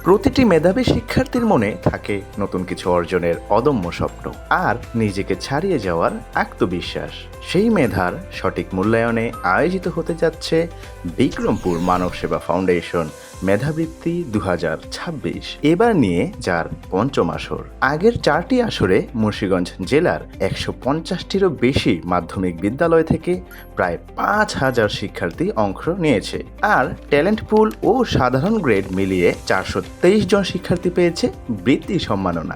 প্রতিটি মেধাবী শিক্ষার্থীর মনে থাকে নতুন কিছু অর্জনের অদম্য স্বপ্ন আর নিজেকে ছাড়িয়ে যাওয়ার আত্মবিশ্বাস। সেই মেধার সঠিক মূল্যায়নে আয়োজিত হতে যাচ্ছে বিক্রমপুর মানব সেবা ফাউন্ডেশন মেধাবৃত্তি 2026। এবার নিয়ে যার পঞ্চম আসর। আগের 4টি আসরে মুন্সিগঞ্জ জেলার 150টিরও বেশি মাধ্যমিক বিদ্যালয় থেকে প্রায় 5,000 শিক্ষার্থী অংশ নিয়েছে। আর ট্যালেন্ট পুল ও সাধারণ গ্রেড মিলিয়ে 423 জন শিক্ষার্থী পেয়েছে বৃত্তি সম্মাননা।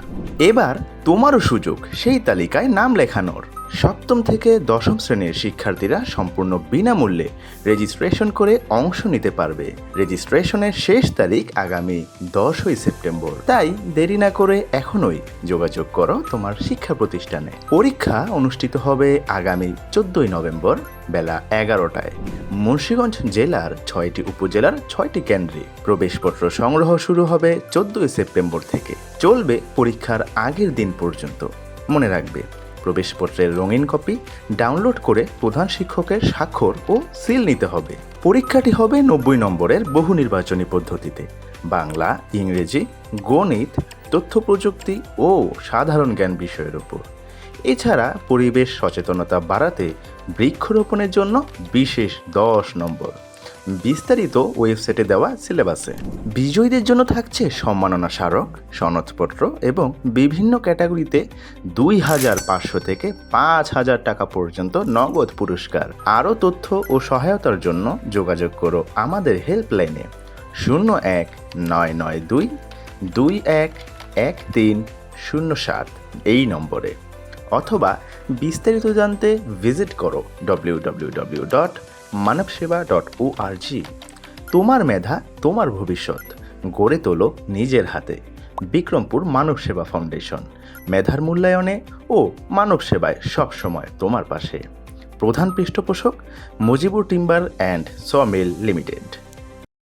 এবার তোমারও সুযোগ সেই তালিকায় নাম লেখানোর। সপ্তম থেকে দশম শ্রেণীর শিক্ষার্থীরা সম্পূর্ণ বিনামূল্যে রেজিস্ট্রেশন করে অংশ নিতে পারবে। রেজিস্ট্রেশনের শেষ তারিখ আগামী 10ই সেপ্টেম্বর। তাই দেরি না করে এখনই যোগাযোগ করো তোমার শিক্ষা প্রতিষ্ঠানে। পরীক্ষা অনুষ্ঠিত হবে আগামী 14ই নভেম্বর বেলা 11টায়। মুন্সিগঞ্জ জেলার 6টি উপজেলার 6টি কেন্দ্রে। প্রবেশপত্র সংগ্রহ শুরু হবে 14ই সেপ্টেম্বর থেকে, চলবে পরীক্ষার আগের দিন পর্যন্ত। মনে রাখবে, প্রবেশপত্রের রঙিন কপি ডাউনলোড করে প্রধান শিক্ষকের স্বাক্ষর ও সিল নিতে হবে। পরীক্ষাটি হবে 90 নম্বরের বহু নির্বাচনী পদ্ধতিতে। বাংলা, ইংরেজি, গণিত, তথ্য প্রযুক্তি ও সাধারণ জ্ঞান বিষয়ের উপর। এছাড়া পরিবেশ সচেতনতা বাড়াতে বৃক্ষরোপণের জন্য বিশেষ 10 নম্বর। বিস্তারিত ওয়েবসাইটে দেওয়া সিলেবাসে। বিজয়ীদের জন্য থাকছে সম্মাননা স্মারক, সনদপত্র এবং বিভিন্ন ক্যাটাগরিতে 2,500 থেকে 5,000 টাকা পর্যন্ত নগদ পুরস্কার। আরও তথ্য ও সহায়তার জন্য যোগাযোগ করো আমাদের হেল্পলাইনে 0192211307 এই নম্বরে, অথবা বিস্তারিত জানতে ভিজিট করো www.manavseva.org। তোমার মেধা, তোমার ভবিষ্যৎ, গড়ে তোলো নিজের হাতে। বিক্রমপুর মানব সেবা ফাউন্ডেশন, মেধার মূল্যায়নে ও মানব সেবায় সবসময় তোমার পাশে। প্রধান পৃষ্ঠপোষক Mujibur timber and sawmill limited.